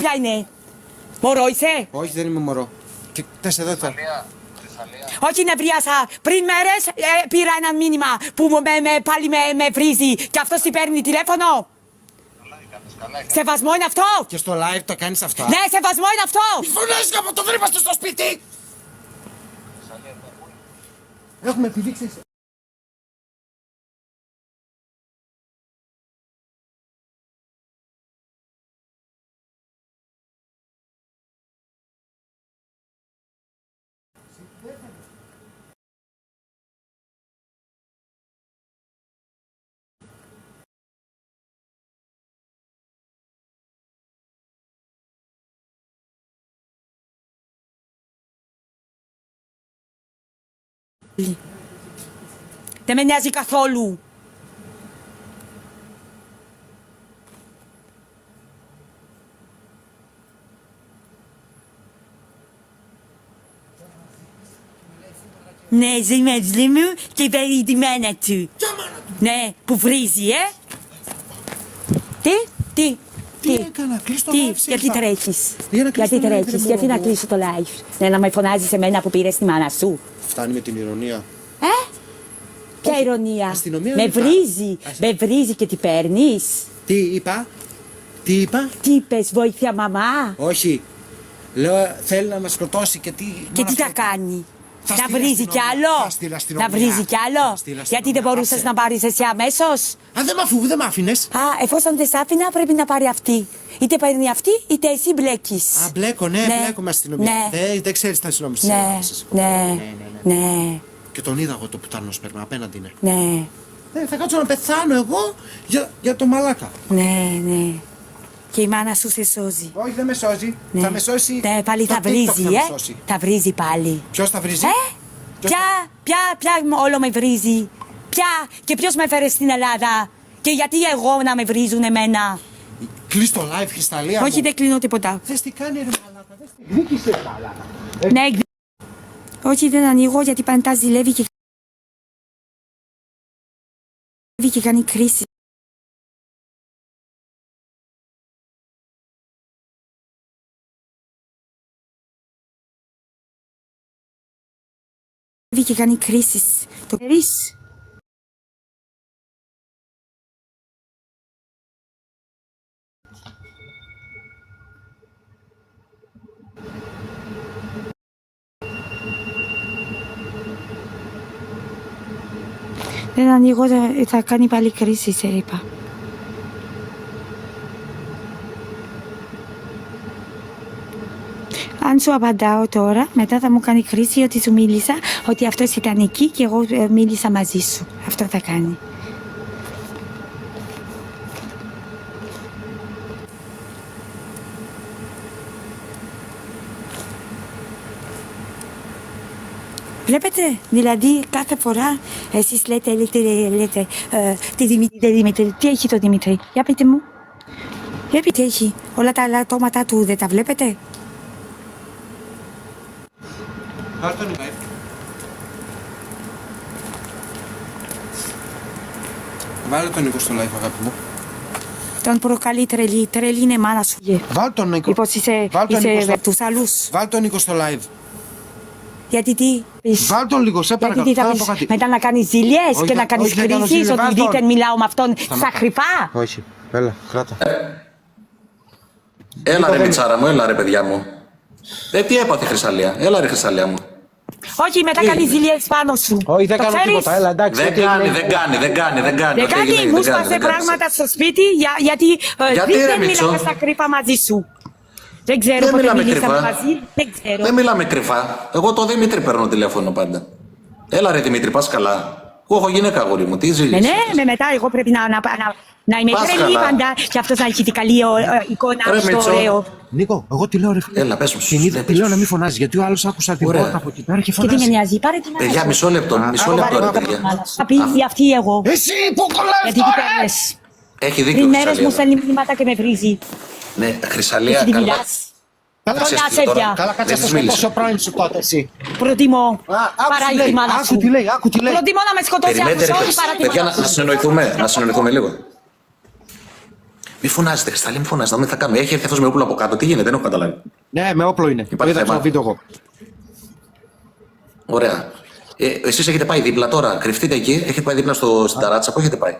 Ποια είναι? Μωρό είσαι? Όχι, δεν είμαι μωρό. Και τες εδώ θα. Όχι, νευρίασα. Πριν μέρες πήρα ένα μήνυμα που πάλι με βρίζει και αυτός τι παίρνει τηλέφωνο. Σεβασμό είναι αυτό. Και στο live το κάνεις αυτά. Ναι, σεβασμό είναι αυτό. Μη φωνάζεις από το βρήμα στο σπίτι. Έχουμε επιδείξεις. Δεν με νοιάζει καθόλου. Ναι, ζει μαζί μου και παίρνει τη μάνα του. Ναι, που βρίζει, Τι έκανα, κλείσω το live. γιατί τρέχεις, γιατί τρέχεις, γιατί να κλείσω το live. Ναι, να με φωνάζεις εμένα που πήρες τη μάνα σου. Φτάνει με την ηρωνία. Ποια ηρωνία. Αστυνομία Με δεν βρίζει, με βρίζει και τι παίρνεις. Τι είπα. Τι είπες, βοήθεια μαμά. Όχι. Λέω θέλει να με σκοτώσει και τι. Και τι θα κάνει. Θα Να στείλει βρίζει κι αστυνομία. άλλο. Θα στείλει αστυνομία. Να βρίζει κι άλλο. Θα στείλει Γιατί δεν αστυνομία. μπορούσες Άσε. να πάρεις εσύ αμέσως. Α, δεν μ' άφηνες. Α, εφόσον δεν σ' άφηνα, πρέπει να πάρει αυτή. Είτε παίρνει αυτή, είτε εσύ μπλέκεις. Α, μπλέκω, ναι, μπλέκω με αστυνομία. Ναι. Δεν ξέρεις τα αστυνομία. Ναι. Και τον είδα εγώ το πουτάνο σπέρμα, απέναντι είναι. Ναι. Θα κάτσω να πεθάνω εγώ για το μαλάκα. Ναι. Και η μάνα σου σε σώζει. Όχι, δεν με σώζει. Ναι. Θα με σώσει. Ναι, πάλι το θα TikTok βρίζει, θα με σώσει. Θα βρίζει πάλι. Ποιος θα βρίζει? Ποια όλο με βρίζει. Και ποιος με έφερε στην Ελλάδα. Και γιατί εγώ να με βρίζουν εμένα. Κλείς το live, Χρυσταλία. Όχι, δεν κλείνω τίποτα. Δες τι κάνει, ρε μαλάκα. Δες τι δίκησε, μαλάκα. Ναι, όχι, δεν ανοίγω γιατί πάντα ζηλεύει και κάνει κρίση. Και κάνει κρίσεις. Το ξέρεις. Δεν ανοίγω, θα κάνει πάλι κρίση, σε είπα. Αν σου απαντάω τώρα, μετά θα μου κάνει κρίση ότι σου μίλησα, ότι αυτός ήταν εκεί και εγώ μίλησα μαζί σου. Αυτό θα κάνει. Βλέπετε, δηλαδή κάθε φορά εσείς λέτε τη Δημήτρη, τι έχει το Δημήτρη, για πείτε μου. Για πείτε, έχει όλα τα λατώματα του, δεν τα βλέπετε. Πάρ' τον live. Βάλε τον Νίκο στο live, αγάπη μου. Τον προκαλεί τρελή, τρελή είναι μάνα σου. Βάλ τον Νίκο. Λοιπόν, είσαι τους άλλους. Βάλ τον Νίκο στο live. Γιατί τι πεις. Βάλ τον λίγο, σε παρακαλώ. Γιατί τι θα πεις, μετά να κάνεις ζήλιες και να κάνεις κρίσεις, ότι δείτε μιλάω με αυτόν στα κρυφά. Όχι, έλα, κράτα. Έλα ρε Μιτσάρα μου, έλα ρε παιδιά μου. Τι έπαθε η Χρυσαλία, έλα ρε Χρυσαλία μου. Όχι, μετά κάνεις ζήλιες πάνω σου. Όχι, δεν κάνω τίποτα, έλα, εντάξει. Δεν κάνει. Δεν κάνει, μου σπάσε πράγματα στο σπίτι γιατί δεν μιλάμε στα κρυφά μαζί σου. Δεν ξέρω πότε μιλήσαμε μαζί, δεν ξέρω. Δεν μιλάμε κρυφά. Εγώ το Δημήτρη παίρνω τηλέφωνο πάντα. Έλα ρε Δημήτρη, πας καλά. Εγώ έχω γυναίκα, αγόρι μου, τι ζήλιες. Ναι, μετά εγώ πρέπει να είμαι τρελή πάντα και αυτός να έχει την καλή εικόνα στο ωραίο. Νίκο, εγώ τι λέω ρε φίλε. Έλα, πες μου. Την είδα, τη λέω να μην φωνάζει, γιατί ο άλλος άκουσα την πόρτα από εκεί πέρα και Και τι φωνάζει. με νοιάζει, πάρε την Παιδιά, μισό λεπτό ρε παιδιά. Θα πει αυτή εγώ. Εσύ που κολλάς Γιατί τι παίρνες. Έχει δίκιο Πριν η μέρες μου Χρυσαλία. στέλνει μηνύματα και με βρίζει. Ναι, Χρυσαλία, Εσύ τι καλά. μιλάς. Καλά, Ξέρεις Τον τι τώρα. ασέβεια. Καλά, κάτσε Δεν να της σου μίλησε. σκοτώσω πρώην σου τότε εσύ. Προτιμώ. Άκου Παρά τι η λέει, μάνα άκου σου. τι λέει, άκου τι λέει. Προτιμώ να με σκοτώσει Περιμένετε αυτός ρε όλοι παρά τη παιδιά, μάνα σου. να συνεννοηθούμε λίγο. Μη φωνάζετε, Χρυσταλή, μη φωνάζετε. Να μην θα κάνουμε. Έχει έρθει αυτό με όπλο από κάτω. Τι γίνεται, δεν έχω καταλάβει. Ναι, με όπλο είναι. Το Υπάρχει είδα στο θέμα. βίντεο εγώ. Ωραία. Εσείς έχετε πάει δίπλα τώρα, κρυφτείτε εκεί, έχετε πάει δίπλα στην ταράτσα, πού έχετε πάει?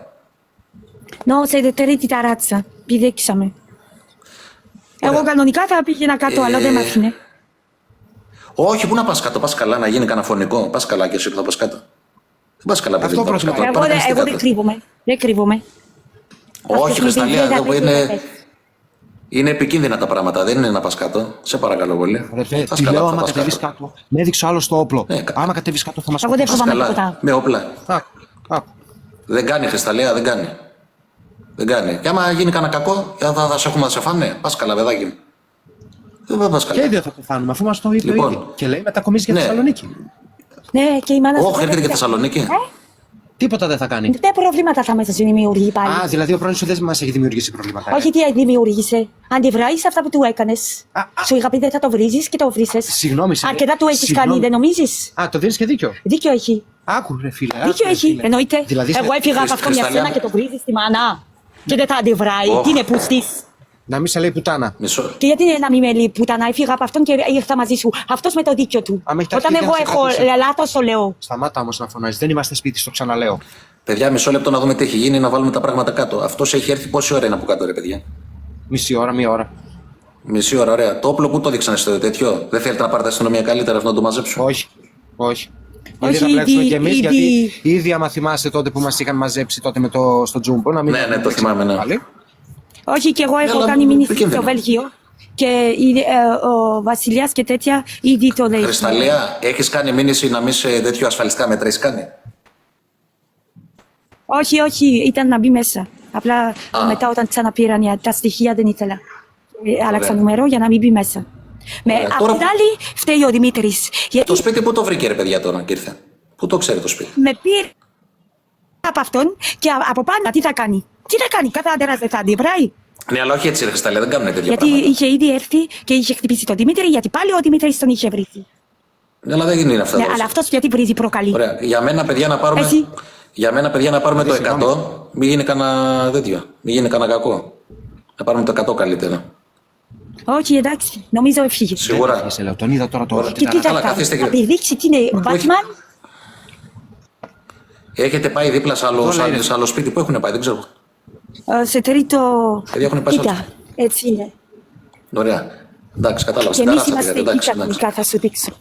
No, σε τρίτη ταράτσα. Πηδήξαμε. Εγώ κανονικά θα πήγαινα κάτω, αλλά δεν μ' άφηνε. Όχι, πού να πας κάτω, πας καλά, να γίνει κανένα φωνικό. Πας καλά και εσύ που θα πας κάτω. Δεν πας καλά, παιδί. Αυτό δεν πας προτιμάω. κάτω. Εγώ, Τώρα εγώ κάτω. δεν κρύβομαι. Δεν κρύβομαι. Όχι, Χρυσταλία, δεν εδώ είναι επικίνδυνα τα πράγματα. Δεν είναι να πας κάτω. Σε παρακαλώ πολύ. Αδερφέ, Πας τη καλά, λέω θα άμα πας κατεβείς κάτω. κάτω. Με έδειξε ο άλλος το όπλο. Ναι, Άμα κατεβείς κάτω θα μας Εγώ δεν Πας φοβάμαι καλά, τίποτα. με όπλα. Άκου. Δεν κάνει, Χρυσταλία, δεν κάνει. Δεν κάνει. Και άμα γίνει κανένα κακό, θα σε έχουμε να σε φάνε. Πας καλά, παιδάκι μου. Δεν θα πας Και οι καλά. δύο θα πεθάνουμε, αφού μας το είπε Λοιπόν. ήδη. Και λέει μετακομίσει για Ναι. Θεσσαλονίκη. Ναι, και η μάνα Όχι, έρχεται και Θεσσαλονίκη. Τίποτα δεν θα κάνει. Τι προβλήματα θα μας δημιουργεί πάλι. Α, δηλαδή ο πρώην σου δεν μας έχει δημιουργήσει προβλήματα. Όχι, τι δημιούργησε. Αντιβράεις αυτά που του έκανες. Σου είχα πει δεν θα το βρίζεις και το βρίζεις. Συγγνώμη, Αρκετά του έχεις συγγνώμη. κάνει, δεν νομίζεις. Α, το δίνεις και δίκιο. Δίκιο έχει. Άκου, ρε φίλε. άκου, Δίκιο ρε, έχει. φίλε. Εννοείται. Δηλαδή, Εγώ έφυγα από αυτό μια Κρυσταλλιά. σένα και το βρίζεις στη μάνα. Και δεν θα αντιβράει. Οχ. Τι είναι πουστής. να μην σε λέει πουτάνα. Μισό. Και γιατί να μην με λέει πουτανά, έφυγα από αυτόν και ήρθα μαζί σου. Αυτός με το δίκιο του. Αν έχει τα Όταν αρχίδια εγώ να σε έχω κρατήσει. λάθος, το λέω. Σταμάτα όμως να φωνάζεις. Δεν είμαστε σπίτι, στο ξαναλέω. Παιδιά, μισό λεπτό να δούμε τι έχει γίνει, να βάλουμε τα πράγματα κάτω. Αυτό έχει έρθει πόση ώρα είναι από κάτω, ρε παιδιά? Μισή ώρα, μία ώρα. Μισή ώρα, ωραία. Το όπλο που το δείξανε στο τέτοιο. Δεν θέλετε να πάρετε αστυνομία καλύτερα αυτό να το μαζέψω? Όχι. Όχι. Όχι, Ήδη να μπλέξουμε ήδη- κι εμείς, ήδη- γιατί ήδη άμα θυμάσαι τότε που μας είχαν μαζέψει τότε με στο Τζούμπο. Να μην Ναι, ναι, το θυμάμαι, ναι. πάλι. Όχι, και εγώ έχω αλλά κάνει μήνυση επικίνδυνο. στο Βέλγιο. Και ο Βασιλιάς και τέτοια ήδη το λέει. Χρυσταλλία, έχει κάνει μήνυση να μην σε τέτοιο ασφαλιστικά μέτρα έχει κάνει? Όχι, όχι, ήταν να μπει μέσα. Απλά μετά όταν ξαναπήραν τα στοιχεία δεν ήθελα. Άλλαξα νούμερο για να μην μπει μέσα. Ωραία, Απ' τώρα- την άλλη φταίει ο Δημήτρης. Γιατί Το σπίτι πού το βρήκε, ρε παιδιά, τώρα και ήρθε? Πού το ξέρει το σπίτι? με πήρε από αυτόν και από πάνω τι θα κάνει. Τι θα κάνει, κάθε άντρας δεν θα αντιβράει. Ναι, αλλά όχι έτσι, ρε Χρυσταλλία, δεν κάνουν τέτοια Γιατί πράγματα. είχε ήδη έρθει και είχε χτυπήσει τον Δημήτρη, γιατί πάλι ο Δημήτρης τον είχε βρει. Ναι, αλλά δεν είναι αυτά. Ναι, εδώ. αλλά αυτός γιατί βρίζει προκαλεί. Ωραία. Για μένα, παιδιά, να πάρουμε. Εσύ. Για μένα, παιδιά, να πάρουμε το 100. συγγνώμη. Μην γίνει κανένα τέτοιο. Μην γίνει κανένα κακό. Να πάρουμε το 100 καλύτερα. Όχι, εντάξει, νομίζω έφυγε. Σίγουρα. Σε λέω, τον είδα τώρα το Ωραία. την Και τι θα Καλά, κάνει, καθίστε, θα κύριε. πηδήξει, τι είναι, Batman. Έχετε πάει δίπλα σε άλλο, Εδώ λέει, σε άλλο σπίτι? Πού έχουν πάει, δεν ξέρω. Σε τρίτο. Παιδιά, έχουν πάει σε Κοίτα, άλλο. έτσι είναι. Ωραία. Εντάξει, κατάλαβα. Και Στην εμείς ταράτσα, είμαστε παιδιά. εκεί Εντάξει, εντάξει. κανονικά, θα σου δείξω.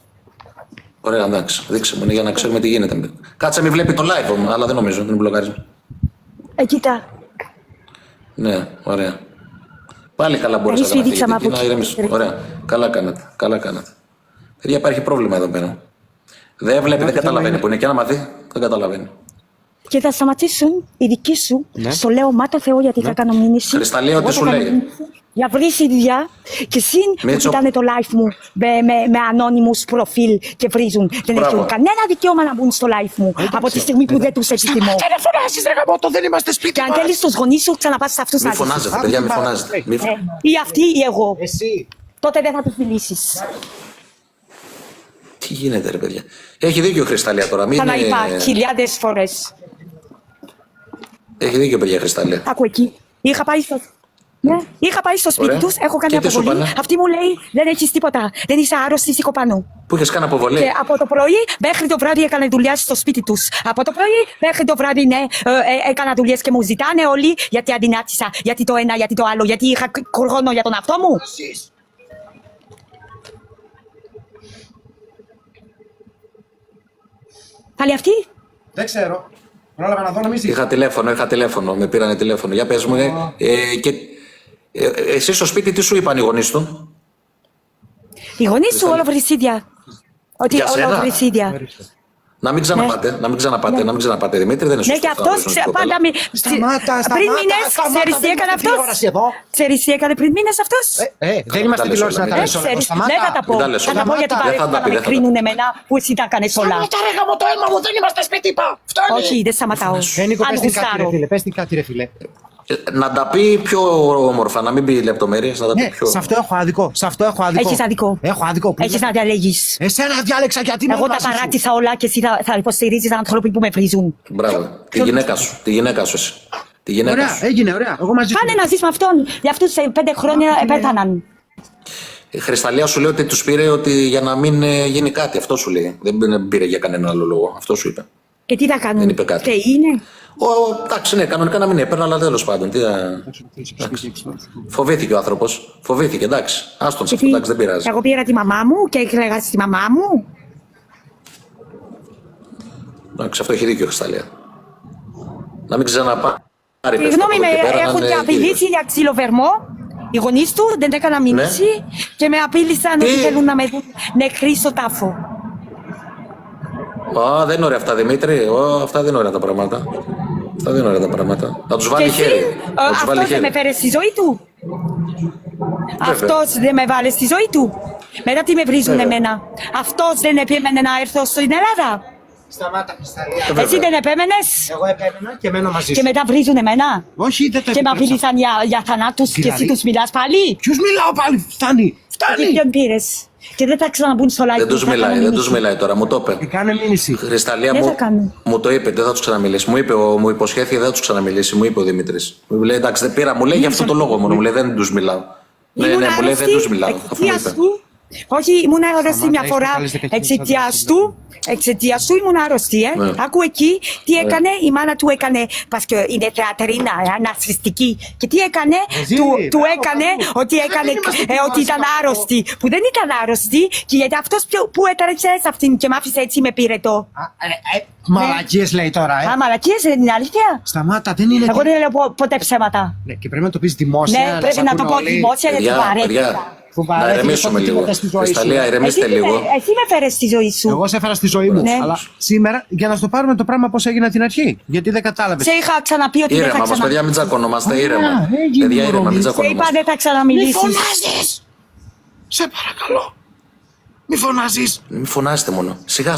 Ωραία, εντάξει. Δείξε μου είναι για να ξέρουμε τι γίνεται. Κάτσε, μην βλέπει το live μου, αλλά δεν νομίζω, δεν είναι μπλοκάρισμα. Κοίτα, Ναι, ωραία. Πάλι καλά μπορείς Εμείς να κάνετε. πηδήξαμε Γιατί από να εκεί. ηρεμήσουμε. Ωραία. Καλά κάνατε. Καλά κάνατε. Παιδιά, υπάρχει πρόβλημα εδώ πέρα. Δεν βλέπει, δεν καταλαβαίνει που είναι. Και να μαθεί, δεν καταλαβαίνει. και θα σταματήσουν οι δικοί σου. Ναι. Στο λέω, μα το Θεό, γιατί θα κάνω μήνυση. Χρυσταλλία, Εγώ τι θα σου κάνω λέει? μήνυση Για βρύσιδια και συν που Μίτσο. κοιτάνε το live μου με ανώνυμους προφίλ και βρίζουν. Δεν Μπράβο. έχουν κανένα δικαίωμα να μπουν στο live μου από τη στιγμή που δεν τους επιθυμώ. Δεν φωνάζεις ρε γαμώτο, δεν είμαστε σπίτι Και αν μας. θέλεις τους γονείς σου, ξαναπάς σε αυτούς να Μην ζήσεις. φωνάζετε, παιδιά, μην φωνάζετε. Μη φω- Ή αυτοί ή εγώ. Εσύ. Τότε δεν θα τους μιλήσεις. Τι γίνεται, ρε παιδιά. Έχει δίκιο η Χρυσταλλία τώρα. Μην Θα να είναι- είπα χιλιάδες φορές. Έχει δίκιο, παιδιά, η Χρυσταλλία. Άκου εκεί. Είχα πάει στο... Ναι, είχα πάει στο σπίτι Ωραία. τους, έχω κάνει Και τι σου αποβολή. πάνε? Αυτή μου λέει δεν έχεις τίποτα. Δεν είσαι άρρωστη, σήκω πάνω. Πού είχε κάνει αποβολή? Και από το πρωί μέχρι το βράδυ έκανε δουλειά στο σπίτι τους. Από το πρωί μέχρι το βράδυ, ναι, έκανα δουλειές και μου ζητάνε όλοι γιατί αδυνάτησα, γιατί το ένα, γιατί το άλλο, γιατί είχα χρόνο για τον αυτό μου. Πάλι αυτή. Δεν ξέρω. Πρόλαβα να δω να μην ζήσει. Είχα τηλέφωνο, με πήρανε τηλέφωνο. Για πες μου, και εσύ στο σπίτι τι σου είπαν οι γονείς του? Οι γονείς σου όλο βρυσίδια. Ότι Για όλο σένα? βρυσίδια. Να μην ξαναπάτε, να μην ξαναπάτε, Δημήτρη, δεν είναι Ναι, σωστό. και αυτό, αυτός να σου πω πάντα καλά. με. Σταμάτα, Πριν μήνες, σταμάτα, ξέρεις τι δεν έκανε είμαστε τηλεόραση αυτός. εδώ. Ξέρεις τι έκανε πριν μήνες αυτός. Δεν είμαστε τα λες τηλεόραση όλα, να τα μην λες τα όλα. Ξέρεις, Σταμάτα. δεν θα τα πω. Μην τα λες Θα όλα. τα πω γιατί Δεν θα τα παρέχουν πει, να με δεν θα τα κρίνουν εμένα που εσύ τα έκανες όλα. Σταμάτα ρε γαμώ το αίμα μου, δεν είμαστε σπίτι πα. Φτάνει. Όχι, δεν σταματάω. Νίκο, Αν πες την κάτι ρε γουστάρω. φίλε, πες την κάτι ρε φίλε. Να τα πει πιο όμορφα, να μην πει λεπτομέρειες, να τα πει Ναι, πιο. σε αυτό έχω άδικο. Σε αυτό έχω άδικο. Έχεις άδικο. Έχω άδικο. Έχεις να διαλέγεις. Εσένα διάλεξα γιατί Εγώ τα παράτησα όλα και εσύ θα υποστηρίζεις ανθρώπους που με βρίζουν. Μπράβο. Τη γυναίκα σου εσύ. Τη γυναίκα Ωραία, σου. έγινε, ωραία. Εγώ μαζί σου. Πάνε να ζεις με αυτόν. Για αυτούς 5 χρόνια πέθαναν. Η Χρυσταλλία σου λέει ότι τους πήρε ότι για να μην γίνει κάτι. Αυτό σου λέει. Δεν πήρε για κανένα άλλο λόγο. Αυτό σου είπε. Και τι θα κάνουν. Δεν είπε κάτι. Και είναι. Εντάξει, ναι, κανονικά να μην έπαιρνε, αλλά τέλος πάντων. Φοβήθηκε ο άνθρωπος. Φοβήθηκε, εντάξει. Άστον σε αυτό, εντάξει, δεν πειράζει. Εγώ πήρα τη μαμά μου και έκλαιγα στη μαμά μου. Εντάξει, αυτό έχει δίκιο η Χρυσταλλία. Να μην ξαναπάρει. Συγγνώμη, με έχουν και απειλήσει για ξυλοβερμό. Οι γονείς του δεν έκαναν μήνυση και με απείλησαν ότι θέλουν να με δουν νεκρή στο τάφο. Δεν είναι ωραία αυτά, Δημήτρη. Αυτά δεν είναι ωραία τα πράγματα. Αυτά δεν είναι ωραία τα πράγματα. Να τους βάλει χέρι. Αυτός δεν με φέρε στη ζωή του. Αυτός δεν με βάλε στη ζωή του. Μετά τι με βρίζουν εμένα. Αυτός δεν επέμενε να έρθω στην Ελλάδα. Σταμάτα, Χρυσταλλία. Εσύ δεν επέμενες. Εγώ επέμενα και μένω μαζί σου. Και μετά βρίζουν εμένα. Όχι, δεν το Και με επέτρεψα. απειλήσαν για θανάτους και εσύ τους μιλάς πάλι. Ποιους μιλάω πάλι, φτάνει. Και ποιον πήρες. Και δεν θα ξαναμπούν στο live. Δεν τους μιλάει, δεν τους μιλάει τώρα, μου το είπε. Κάνε μήνυση. Χρυσταλλία Δεν μου, θα κάνω. μου το είπε, δεν θα τους ξαναμιλήσει. Μου υποσχέθηκε, δεν θα τους ξαναμιλήσει. Μου είπε ο Δημήτρης. Μου λέει εντάξει, δεν πήρα, μου λέει για αυτό το λόγο μόνο. Μου λέει δεν τους μιλάω. Ναι, Ήμουν μου λέει δεν άρρωστη τους μιλάω. Αφού μου εξαιτίας είπε. του. Όχι, ήμουν άρρωστη μια έχεις φορά βάλει 19 εξαιτίας του. Εξαιτίας του ήμουν άρρωστη, Ναι. Άκου εκεί τι έκανε, η μάνα του έκανε, πασκε είναι θεατρίνα, ανασφιστική. Και τι έκανε, του έκανε ότι ότι ήταν άρρωστη. Που δεν ήταν άρρωστη και γιατί αυτός που έτρεξε σε αυτήν και μ' άφησε έτσι με πήρε το. Μαλακίες λέει τώρα, Α, μαλακίες, δεν είναι αλήθεια. Σταμάτα, δεν είναι. Εγώ δεν λέω ποτέ ψέματα. Ναι, και πρέπει να το πεις δημόσια. Ναι, πρέπει να το πω δημόσια γιατί Παιδιά, βαρέθηκα. να ηρεμήσουμε λίγο. Χρυσταλλία, ηρεμήστε Εσύ λίγο. με φέρες στη ζωή σου. Εγώ σε έφερα στη ζωή μου. Ναι. Αλλά σήμερα για να στο πάρουμε το πράγμα πώς έγινε την αρχή. Γιατί δεν κατάλαβες. Σε είχα ξαναπεί ότι δεν θα Ήρεμα μας, παιδιά, μην ξαναμιλήσεις. τσακωνόμαστε. Ήρεμα. έγινε, Παιδιά, ήρεμα, μην Σε είπα τσακωνόμαστε. δεν θα Μη ξαναμιλήσεις. φωνάζεις! Σε παρακαλώ. Μη φωνάζεις. Μην φωνάζετε μόνο. Σιγά,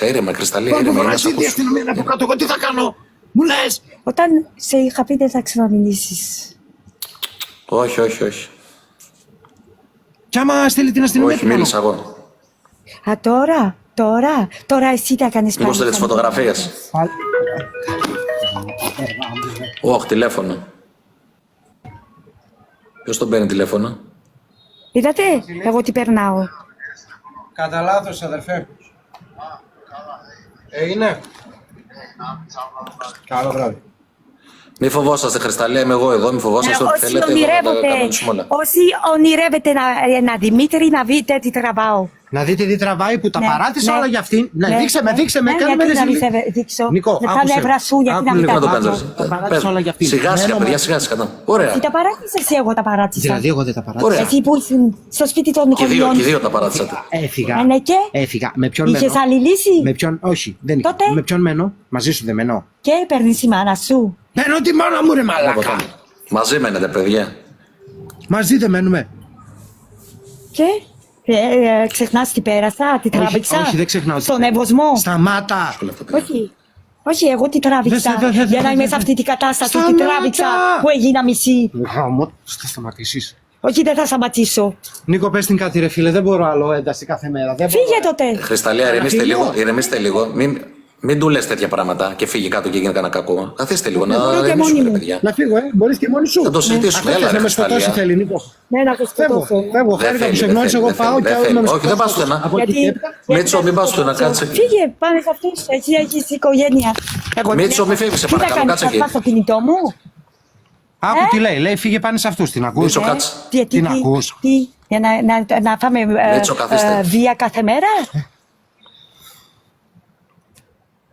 ήρεμα, Χρυσταλλία, Πάμε ήρεμα. φωνάζει η αστυνομία από κάτω. Εγώ τι θα κάνω. Μου λες. Όταν σε είχα πει δεν θα ξαναμιλήσεις. Όχι, όχι, όχι. Κι άμα στείλει την αστυνομία. Όχι, τι κάνω? μίλησα εγώ. Α, τώρα εσύ τα κάνεις Μήπως στείλε τις φωτογραφίες. Πάλι. Όχι, τηλέφωνο. Ποιος τον παίρνει τηλέφωνο? Είδατε, εγώ τι περνάω. Κατά λάθος, αδερφέ. Είναι. Καλό βράδυ. Μη φοβόσαστε, Χρυσταλλία, είμαι εγώ εδώ. Μη φοβόσαστε ό,τι θέλετε. Εδώ θα τα κανονίσουμε όλα. Όσοι ονειρεύετε ένα Δημήτρη να δείτε τι τραβάω. Να δείτε τι τραβάει που τα Ναι, παράτησα ναι. όλα για αυτήν. Ναι, Ναι, δείξε με, ναι. δείξε με. Ναι, Κάνε με γιατί να μην ρεζιλί. σε δείξω. Νικό, Με τα άκουσε. νεύρα σου, γιατί Άκου να μην λίγο τα Να το βάζω. κάνεις. Τα παράτησα όλα για αυτήν. Σιγά, σιγά, Μένω παιδιά, με- σιγά, σιγά. Ωραία. Τι τα παράτησες ή εγώ τα παράτησα. Δηλαδή, εγώ δεν τα παράτησα. Ωραία. Εσύ που ήσουν στο σπίτι των Και δύο, γονιών. και δύο τα παράτησατε. Έφυγα. Ναι, και? Έφυγα. Με ποιον Είχες μένω? άλλη λύση. Με ποιον, όχι, δεν είχα. Τότε? Με ποιον μένω? Μαζί σου δεν μένω. Και παίρνεις η μάνα σου. Μένω τη μάνα μου, ρε μαλάκα. Μαζί μένετε, παιδιά. Μαζί δεν μένουμε. Και ξεχνάς τι πέρασα, τι τράβηξα. όχι, δεν ξεχνάω. Στον ευωσμό. Σταμάτα. Όχι. Όχι, εγώ τι τράβηξα. Για να είμαι σε αυτή την κατάσταση, τι Σταμάτα. τράβηξα που έγινα μισή. Γάμο, θα σταματήσεις. Όχι, δεν θα σταματήσω. Νίκο, πες την κάτι ρε φίλε, δεν μπορώ άλλο ένταση κάθε μέρα. Δεν Φύγε μπορώ. τότε. Χρυσταλλία, ηρεμήστε λίγο. Μην του λες τέτοια πράγματα και φύγει κάτω και γίνει κανένα κακό. Καθίστε λίγο να μπορώ και μόνη ηρεμήσουμε, ρε μου. παιδιά. Να φύγω, μπορείς και μόνη σου. Θα το συζητήσουμε, Αυτό έλα, θες ρε να με σκοτώσει Χρυσταλλία. θέλει, Νίκο. Ναι, να το Φεύγω, σκοτώσω. φεύγω, Δεν χάρηκα που θέλει, σε δεν γνώρισα, θέλει, εγώ δεν πάω θέλει, και δεν άλλο θέλει. να με Όχι, δεν πας σκοτώσει. πουθενά. Από εκεί Γιατί- και έπειτα. Μίτσο, μην πας πουθενά, κάτσε εκεί. Φύγε, πάνε σε αυτούς. Εσύ έχεις οικογένεια. Εγώ Μίτσο, τι μη φύγεις, σε Τι θα παρακαλώ, κάνεις, κάτσε θα εκεί. πας στο κινητό μου. Άκου τι λέει, φύγε πάνε σε αυτούς, την ακούς. Μίτσο, κάτσε. Την ακούς. Τι, για να φάμε Μίτσο, καθίστε. βία κάθε μέρα.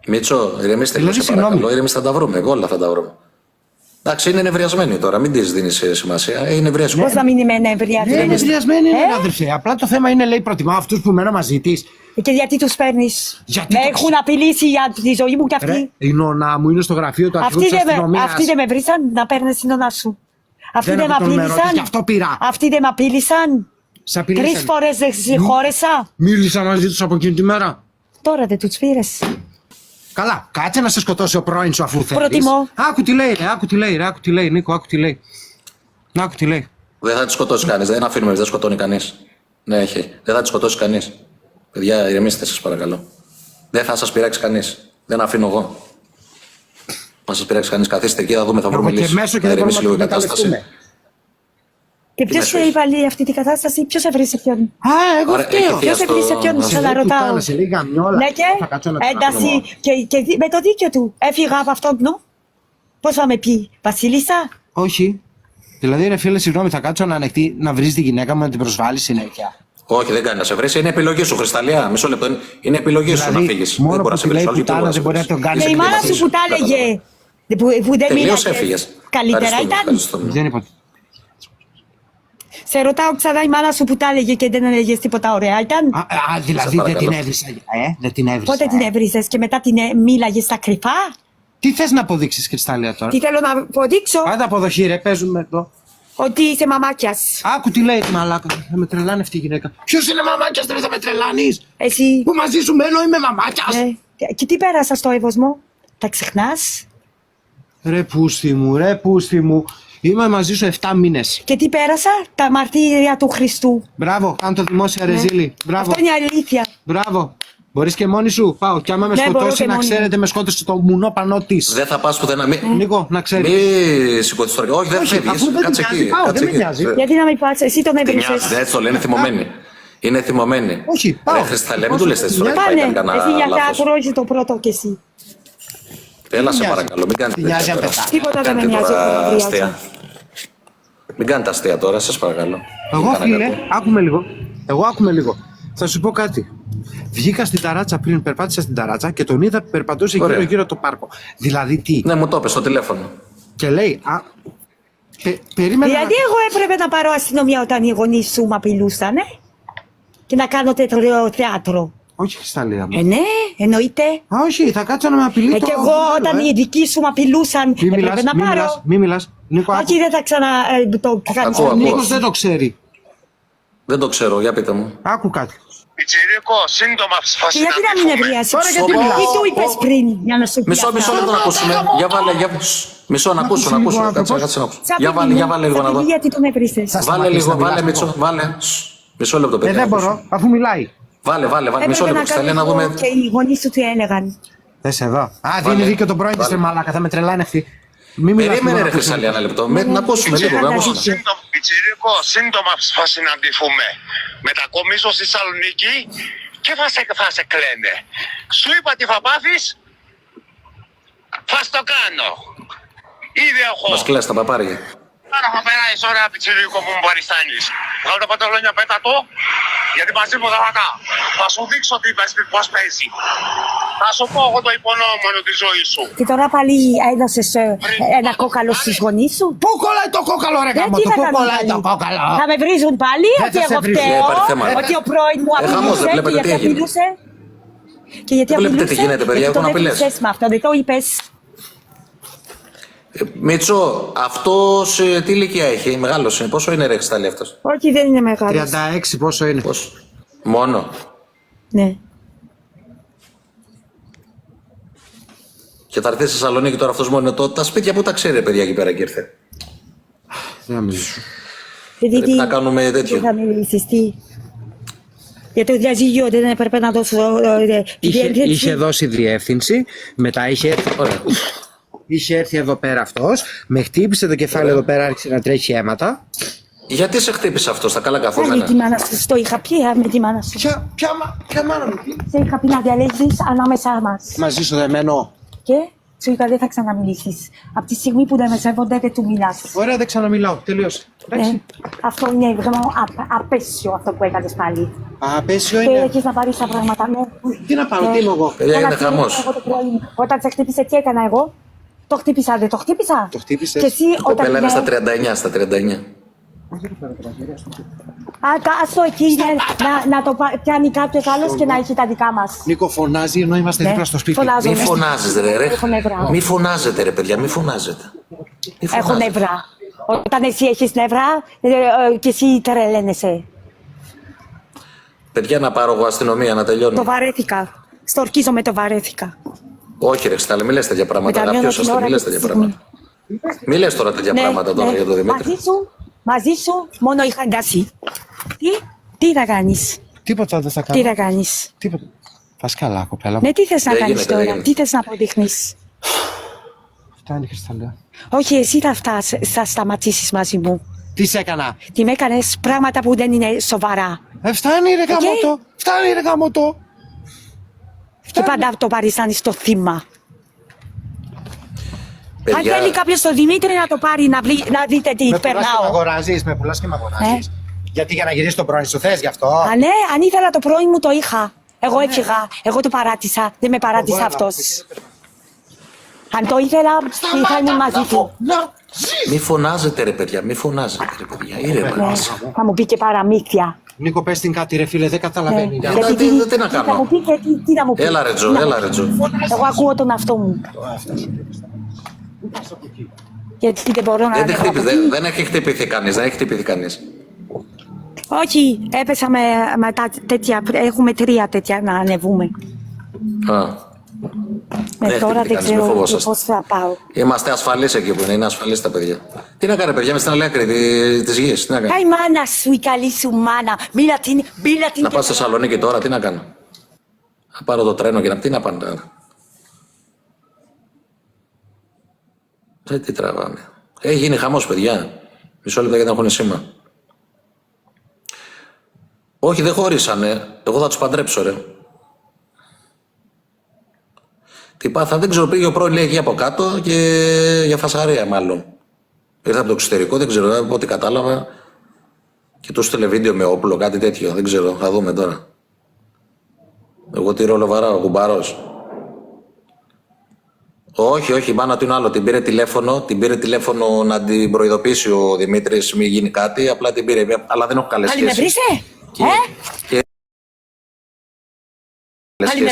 Μίτσο, ηρεμήστε λίγο, σε συγγνώμη. παρακαλώ. Ηρεμήστε, θα τα βρούμε. Εγώ όλα θα τα βρούμε. Εντάξει, είναι νευριασμένη τώρα, μην τη δίνει σημασία. Είναι νευριασμένη. Πώς να μην είμαι Δεν είναι νευριασμένη. τριασμένη, αδερφέ. Απλά το θέμα είναι, λέει, προτιμάω αυτούς που μένω μαζί της. Και γιατί τους παίρνεις. Γιατί Με το έχουν απειλήσει για τη ζωή μου και Ρε, αυτοί. η νονά μου είναι στο γραφείο του αρχηγού της αστυνομίας. Αυτοί δεν με βρίσαν να παίρνεις την ονά σου. Αυτοί Δεν δεν με έχω το νούμερο της, απείλησαν. γι' αυτό πήρα. Αυτοί δεν με απείλησαν. Σ' απειλήσανε. 3 φορές δεν συγχώρεσα. Μίλησα μαζί τους από εκείνη τη μέρα. Τώρα δεν τους πήρες. Καλά, κάτσε να σε σκοτώσει ο πρώην σου αφού θέλεις. Προτιμώ. Άκου τι λέει, ρε, άκου τι λέει, ρε, άκου τι λέει, Νίκο, άκου τι λέει. Άκου τι λέει. Δεν θα τη σκοτώσει κανεί. Δεν αφήνουμε, δεν σκοτώνει κανεί. Ναι, έχει. Δεν θα τη σκοτώσει κανεί. Παιδιά, ηρεμήστε, σας παρακαλώ. Δεν θα σας πειράξει κανείς. Δεν αφήνω εγώ. Αν σας πειράξει κανείς, καθίστε εκεί, θα δούμε, θα Από βρούμε και λύση. μέσω και Θα δεν ηρεμήσει μπορούμε λίγο να η το κατάσταση. εκμεταλλευτούμε. Και ποιος μέσο έχει. έβαλε αυτή την κατάσταση, ποιος έβρισε ποιον. Α, εγώ Ωραία, φταίω. έχει Ποιος στο- έβρισε ποιον, σε ξαναρωτάω. Σε λίγα μιόλα. Ναι Θα κάτσω να και το ένταση και με το δίκιο του. Έφυγα από αυτόν, νου. Πώς θα με πει, Βασίλισσα. Όχι. Δηλαδή, ρε φίλε, συγγνώμη, θα κάτσω να ανεχτεί να βρει τη γυναίκα μου να την προσβάλλει συνέχεια. Όχι, δεν κάνει να σε βρει. Είναι επιλογή σου, Χρυσταλία. Μισό λεπτό. Είναι επιλογή σου να Δηλαδή, φύγει. μόνο Δεν μπορεί που να σε τη βρει. λέει Όχι, δεν πουτάνα, δεν μπορεί να τον κάνει. Και η μάνα σου που τα έλεγε. Που δεν Τελείως μίλαγε. έφυγες. Καλύτερα Ευχαριστούμε, ήταν. ευχαριστούμε. Δεν είπα. Σε ρωτάω ξανά η μάνα σου που τα έλεγε και δεν έλεγε τίποτα ωραία ήταν. Δηλαδή δεν την έβρισα. Δεν την έβρισα. Πότε την έβρισες και μετά την μίλαγες στα κρυφά. Τι θε να αποδείξει, Κρυστάλλια τώρα. Τι θέλω να αποδείξω, Άντε αποδοχή, ρε, παίζουμε εδώ. ότι είσαι μαμάκιας. Άκου τι λέει τη μαλάκα. Θα με τρελάνει αυτή η γυναίκα. Ποιο είναι μαμάκια, δεν θα με τρελάνει. Εσύ. Που μαζί σου μένω, είμαι μαμάκια. Και τι πέρασα στο εύωσμο. Τα ξεχνάς. Ρε πούστη μου, ρε πούστη μου. Είμαι μαζί σου 7 μήνες. Και τι πέρασα, τα μαρτύρια του Χριστού. Μπράβο, κάνω το δημόσια ρεζίλη. Μπράβο, Αυτό είναι αλήθεια. μπράβο. Μπορείς και μόνη σου. Πάω. Κι άμα με Ναι, μπορώ σκοτώσει, και να μόνη μου. ξέρετε, με σκότωσε το μουνό πανό τη. Δεν θα πα πουθενά. Νίκο, να ξέρει. Μη σηκωθεί τώρα. Όχι, δεν Όχι, φεύγει. αφού δεν Κάτσε την εκεί. νοιάζει, πάω, κάτσε δεν με εκεί. νοιάζει. Γιατί να μην πας, εσύ τον Τι έβρισες. νοιάζει, έτσι το λένε, θυμωμένοι. Είναι θυμωμένοι. Όχι, πάω. Ρε Χρυσταλία, μην του λες έτσι τώρα. Πάνε, Πάει κανένα εσύ για λάθος. ακρόζει το πρώτο κι εσύ. Έλα σε νοιάζει. παρακαλώ, μην κάνετε Τι νοιάζει τέτοια αν τώρα. πετά. Τίποτα δεν με Κάντε νοιάζει. τώρα δεν με αστεία. νοιάζει. Μην κάνετε αστεία τώρα, σας παρακαλώ. Εγώ, Μην φίλε, κάνετε κακό. άκουμε λίγο. Άκουμε λίγο. Θα σου πω κάτι. Βγήκα στην ταράτσα πριν, περπάτησα στην ταράτσα και τον είδα περπατούσε Ωραία. γύρω-γύρω το πάρκο. Δηλαδή τι. Ναι, μου το είπες στο τηλέφωνο. Και λέει, περίμενα. Δηλαδή εγώ έπρεπε να πάρω αστυνομία όταν οι γονείς σου με απειλούσαν, και να κάνω τέτοιο θέατρο. Όχι, Χρυσταλλία μου. Ναι, εννοείται. Όχι, θα κάτσω να με απειλεί. Και εγώ όταν οι δικοί σου με απειλούσαν, Μη έπρεπε μιλάς, να μη πάρω. μιλάς, μη μιλάς. Νίκο, άκου. Όχι, δεν θα ξανα το κάνεις. Ακούω, ακούω. Νίκος δεν το ξέρει. Δεν το ξέρω, για πείτε μου. Άκου κάτι. Πιτσιρίκο, σύντομα Και σφασί γιατί να μην ευριάσει. Τώρα γιατί Τι μιλάς. του είπες πριν για να σου πει Μισό αυτά. λεπτό να ακούσουμε. Για βάλε, για... Μισό να ακούσω, να λίγο ακούσω. άνθρωπος. Κάτσε να ακούσω. Σαν Για βάλε, παιδί για μου, βάλε λίγο σαν να δω. παιδί, γιατί τον έβρισες. Θα Βάλε σταματήσεις λίγο, να βάλε μιλάς, Μίτσο, βάλε. Μισό λεπτό, παιδιά. Δεν μπορώ, αφού μιλάει. Βάλε, μισό Έπρεπε λεπτό. να Στέλνε να κάνω δούμε. και οι γονείς σου τι έλεγαν. Θες εδώ. Α, Βάλε. δίνει δίκιο τον πρώην της Βάλε. ρε μαλάκα, θα με τρελάνε αυτή. Μη μιλάς, Περίμενε, μόνο ρε να ακούσω. Χρυσαλία, ένα λεπτό. Να ακούσουμε λίγο. να ακούσουμε. Πιτσιρίκο, σύντομα θα συναντηθούμε. Μετακομίζω στη Θεσσαλονίκη και θα σε κλαίνε. Σου είπα τι θα πάθεις, θα στο κάνω. Ήδη έχω. Μας κλαις τα παπάρια. Άρα θα περάσεις ωραία πιτσιρίκο που μου παριστάνεις. Βγάλω τα παντελόνια, πέτα το, γιατί μαζί μου θα σου δείξω πώς παίζει. Θα σου πω εγώ το υπονόμονο τη ζωή σου. Και τώρα πάλι έδωσες ένα κόκαλο στους γονείς σου. Πού κολλάει το κόκαλο, ρε γάμο, Τι το θα πού κάνουν κολλάει πάλι. το κόκαλο. Θα με βρίζουν πάλι Δεν ότι θα σε εγώ βρίζουν. φταίω, Υπάρχει θέμα, ρε. ότι ο πρώην μου χαμός, απειλούσε δεν και βλέπετε τι γιατί έγινε. απειλούσε. Και γιατί Δεν βλέπετε απειλούσε, τι γίνεται, παιδιά, γιατί τον έχουν απειλές. έβρισες με αυτό, δεν το είπες. Μίτσο, αυτός τι ηλικία έχει, μεγάλος είναι. Πόσο είναι ρε Χρυσταλία αυτός? Όχι, δεν είναι μεγάλος. 36 πόσο είναι. Πόσο? Μόνο. Ναι. Και θα έρθει στη Θεσσαλονίκη τώρα αυτός μόνο. Τα σπίτια που τα ξέρει, ρε παιδιά, εκεί πέρα και ήρθε. Δεν νομίζω. Γιατί Πρέπει να κάνουμε τι τέτοιο. θα μιλήσεις, τι. Για το διαζύγιο δεν έπρεπε να δώσω Είχε δώσει διεύθυνση, μετά είχε έρθει. Ωραία. Είχε έρθει εδώ πέρα αυτός, με χτύπησε το κεφάλι εδώ πέρα, άρχισε να τρέχει αίματα. Γιατί σε χτύπησε αυτός, τα καλά Με καθόμενα? τη μάνα σου, το είχα πει με τη μάνα σου. Ποια μάνα μου, Σε είχα πει να διαλέξεις ανάμεσά μας. μαζί σου δεμένο. Και σου είπα δεν θα ξαναμιλήσεις. Από τη στιγμή που δεν με σέβονται δεν του μιλάς. Ωραία, δεν ξαναμιλάω, τελείωσε. Αυτό είναι απέσιο αυτό που έκανες πάλι. Απέσιο Και είναι. έχεις να πάρεις τα πράγματα, ναι. Τι να πάρω, τι είμαι εγώ. Παιδιά, Ένα είναι φίλο χαμός. εγώ το πρωί, όταν σε χτύπησε, τι έκανα εγώ. Το χτύπησα, δεν το χτύπησα. Το χτύπησες. Και εσύ Η όταν. κοπέλα είναι στα 39, στα 39. Άστο εκεί να το πιάνει κάποιος άλλος και να έχει τα δικά μας. Νίκο φωνάζει ενώ είμαστε Ναι, δίπλα στο σπίτι. φωνάζω. Μη φωνάζετε, ρε. Έχω νεύρα. Μη φωνάζετε, ρε παιδιά, μη φωνάζετε. Μη Έχω φωνάζετε. νεύρα. Όταν εσύ έχεις νεύρα και εσύ τρελαίνεσαι. Παιδιά, να πάρω εγώ αστυνομία να τελειώνω. Το βαρέθηκα. Στορκίζομαι, το βαρέθηκα. Όχι, ρε Χρυστάλλη, μη λες τέτοια πράγματα. Μετανιώνω Αγαπιώσαστε, την ώρα μη λες και τη τέτοια στιγμή. πράγματα. Μη λες τώρα τέτοια πράγματα τώρα για τον Δημήτρη. Μαζί σου μόνο είχα εντάσει. Τι θα κάνεις, Τίποτα δεν θα τι κάνω. θα κάνεις. Τίποτα. Πας καλά, κοπέλα μου. Ναι, τι θες να Δεν κάνεις γίνεται, τώρα, δεν τι θες να αποδείχνεις. Φτάνει, Χρυσταλλία. Όχι, εσύ θα σταματήσεις μαζί μου. Τι σε έκανα. Τι με έκανες πράγματα που δεν είναι σοβαρά. Φτάνει ρε γαμώτο. Φτάνει ρε γαμώτο. Και πάντα το παριστάνεις στο θύμα. Αν Παιδιά, θέλει κάποιος τον Δημήτρη να το πάρει, να δείτε τι Με πουλάς και μ' περνάω. αγοράζεις, με πουλάς και μ' αγοράζεις. Γιατί για να γυρίσεις το πρώην σου θες γι' αυτό. Α, ναι, αν ήθελα το πρώην μου το είχα. Εγώ έφυγα, εγώ το παράτησα, δεν με παράτησε αυτός. Αν το ήθελα, θα ήμουν μαζί του. μη φωνάζετε ρε παιδιά, μη φωνάζετε ρε παιδιά. Ήρεμα. Ναι, θα μου πει και παραμύθια. Νίκο, πες την κάτι ρε φίλε, δεν καταλαβαίνει. Ναι. Γιατί τι να Θα μου κάνω. πει και τι να μου πει. Έλα ρε Τζο, έλα ρε Τζο. Εγώ ακούω τον αυτό μου. Γιατί δεν μπορώ να... Δεν έχει χτυπηθεί κανείς, δεν έχει χτυπηθεί κανείς. Όχι, έπεσα με τα τέτοια, έχουμε 3 τέτοια να ανεβούμε. Α. Δεν Τώρα χτυπηθεί δεν κανείς, μη ξέρω φοβόσαστε. πώς θα πάω. Είμαστε ασφαλείς εκεί που είναι ασφαλείς τα παιδιά. Τι να κάνει παιδιά, με στην άλλη άκρη της γης, τι να κάνει. Κάει μάνα σου, η καλή σου μάνα. Μίλα την Να πάω στη Θεσσαλονίκη τώρα, τι να κάνω. Να πάρω το τρένο και να τι να πάνε τώρα. Τι τραβάμε. Έχει γίνει χαμός παιδιά. Μισό λεπτό γιατί δεν έχουν σήμα. Όχι, δεν χωρίσανε. Εγώ θα τους παντρέψω ρε. Τι πάθα, δεν ξέρω, πήγε ο πρώην λέει εκεί από κάτω και για φασαρία μάλλον. Ήρθα από το εξωτερικό, δεν ξέρω, από ό,τι κατάλαβα. Και του στείλε βίντεο με όπλο, κάτι τέτοιο, δεν ξέρω, θα δούμε τώρα. Εγώ τι ρόλο βαράω, κουμπάρος. Όχι, όχι, η μάνα του είναι άλλο. Την πήρε τηλέφωνο να την προειδοποιήσει ο Δημήτρης, μην γίνει κάτι. Απλά την πήρε, αλλά δεν έχω καλές Πάλι με σχέσεις. βρίσκε, Και- Πάλι με